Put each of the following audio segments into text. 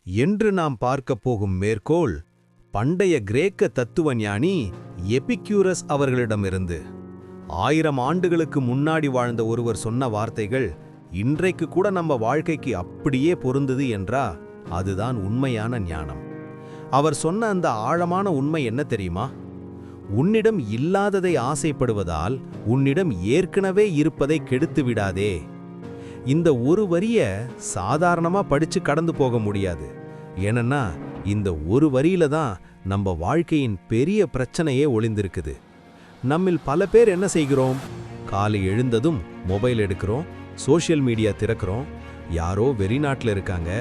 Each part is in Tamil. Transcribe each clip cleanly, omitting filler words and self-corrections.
என்று நாம் பார்க்கப் போகும் மேற்கோள் பண்டைய கிரேக்க தத்துவஞானி எபிக்யூரஸ் அவர்களிடமிருந்து. 1000 ஆண்டுகளுக்கு முன்னாடி வாழ்ந்த ஒருவர் சொன்ன வார்த்தைகள் இன்றைக்கு கூட நம்ம வாழ்க்கைக்கு அப்படியே பொருந்துது என்றா அதுதான் உண்மையான ஞானம். அவர் சொன்ன அந்த ஆழமான உண்மை என்ன தெரியுமா? உன்னிடம் இல்லாததை ஆசைப்படுவதால் உன்னிடம் ஏற்கனவே இருப்பதை கெடுத்து விடாதே. இந்த ஒரு வரிய சாதாரணமா படிச்சு கடந்து போக முடியாது. ஏனன்னா இந்த ஒரு வரியில தான் நம்ம வாழ்க்கையின் பெரிய பிரச்சனையே ஒளிந்திருக்குது. நம்மில் பல பேர் என்ன செய்கிறோம்? காலை எழுந்ததும் மொபைல் எடுக்கிறோம், சோஷியல் மீடியா திறக்கிறோம். யாரோ வெளிநாட்டில் இருக்காங்க,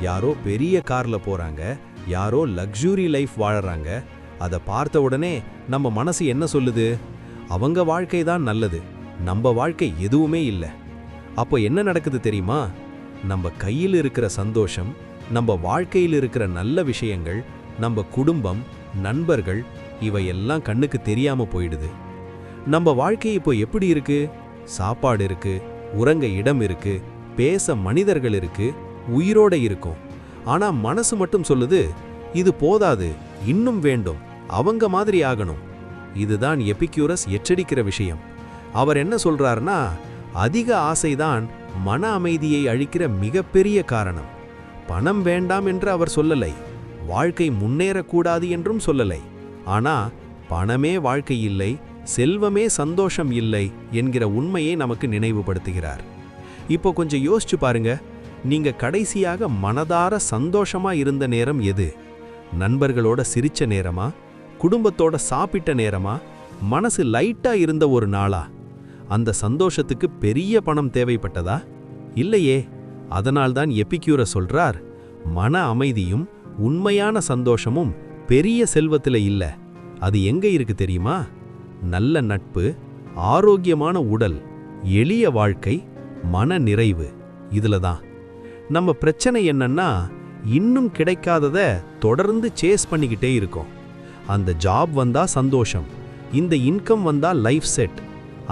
யாரோ பெரிய கார்ல போறாங்க, யாரோ லக்ஸுரி லைஃப் வாழறாங்க. அதை பார்த்த உடனே நம்ம மனசு என்ன சொல்லுது? அவங்க வாழ்க்கை தான் நல்லது, நம்ம வாழ்க்கை எதுவுமே இல்லை. அப்போ என்ன நடக்குது தெரியுமா? நம்ம கையில் இருக்கிற சந்தோஷம், நம்ம வாழ்க்கையில் இருக்கிற நல்ல விஷயங்கள், நம்ம குடும்பம், நண்பர்கள் இவையெல்லாம் கண்ணுக்கு தெரியாம போயிடுது. நம்ம வாழ்க்கை இப்போ எப்படி இருக்கு? சாப்பாடு இருக்கு, உறங்க இடம் இருக்கு, பேச மனிதர்கள் இருக்கு, உயிரோட இருக்கும். ஆனா மனசு மட்டும் சொல்லுது, இது போதாது, இன்னும் வேண்டும், அவங்க மாதிரி ஆகணும். இதுதான் எபிக்யூரஸ் எச்சரிக்கிற விஷயம். அவர் என்ன சொல்றாருன்னா, அதிக ஆசைதான் மன அமைதியை அழிக்கிற மிகப்பெரிய காரணம். பணம் வேண்டாம் என்று அவர் சொல்லலை, வாழ்க்கை முன்னேறக்கூடாது என்றும் சொல்லலை. ஆனா பணமே வாழ்க்கை இல்லை, செல்வமே சந்தோஷம் இல்லை என்கிற உண்மையை நமக்கு நினைவுபடுத்துகிறார். இப்போ கொஞ்சம் யோசிச்சு பாருங்க, நீங்க கடைசியாக மனதார சந்தோஷமா இருந்த நேரம் எது? நண்பர்களோட சிரிச்ச நேரமா? குடும்பத்தோட சாப்பிட்ட நேரமா? மனசு லைட்டா இருந்த ஒரு நாளா? அந்த சந்தோஷத்துக்கு பெரிய பணம் தேவைப்பட்டதா? இல்லையே. அதனால்தான் எபிக்யூரஸ் சொல்றார், மன அமைதியும் உண்மையான சந்தோஷமும் பெரிய செல்வத்துல இல்ல. அது எங்க இருக்கு தெரியுமா? நல்ல நட்பு, ஆரோக்கியமான உடல், எளிய வாழ்க்கை, மன நிறைவு, இதுலதான். நம்ம பிரச்சனை என்னன்னா, இன்னும் கிடைக்காதத தொடர்ந்து சேஸ் பண்ணிக்கிட்டே இருக்கோம். அந்த ஜாப் வந்தா சந்தோஷம், இந்த இன்கம் வந்தா லைஃப் செட்,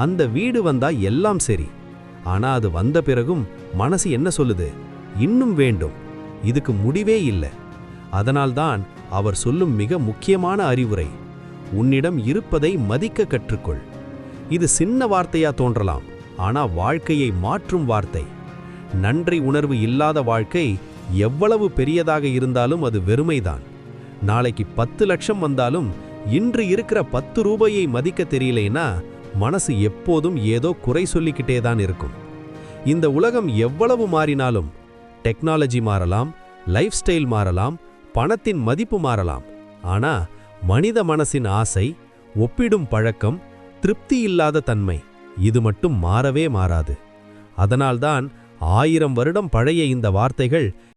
அந்த வீடு வந்தா எல்லாம் சரி. ஆனா அது வந்த பிறகும் மனசு என்ன சொல்லுது? இன்னும் வேண்டும், இதுக்கு முடிவே இல்லை. அதனால்தான் அவர் சொல்லும் மிக முக்கியமான அறிவுரை, உன்னிடம் இருப்பதை மதிக்க கற்றுக்கொள். இது சின்ன வார்த்தையா தோன்றலாம், ஆனா வாழ்க்கையை மாற்றும் வார்த்தை. நன்றி உணர்வு இல்லாத வாழ்க்கை எவ்வளவு பெரியதாக இருந்தாலும் அது வெறுமைதான். நாளைக்கு 10 லட்சம் வந்தாலும் இன்று இருக்கிற 10 ரூபாயை மதிக்க தெரியலைன்னா மனசு எப்போதும் ஏதோ குறை சொல்லிக்கிட்டே தான் இருக்கும். இந்த உலகம் எவ்வளவு மாறினாலும், டெக்னாலஜி மாறலாம், லைஃப் ஸ்டைல் மாறலாம், பணத்தின் மதிப்பு மாறலாம், ஆனா மனித மனசின் ஆசை, ஒப்பிடும் பழக்கம், திருப்தி இல்லாத தன்மை, இது மட்டும் மாறவே மாறாது. அதனால்தான் 1000 வருடம் பழைய இந்த வார்த்தைகள்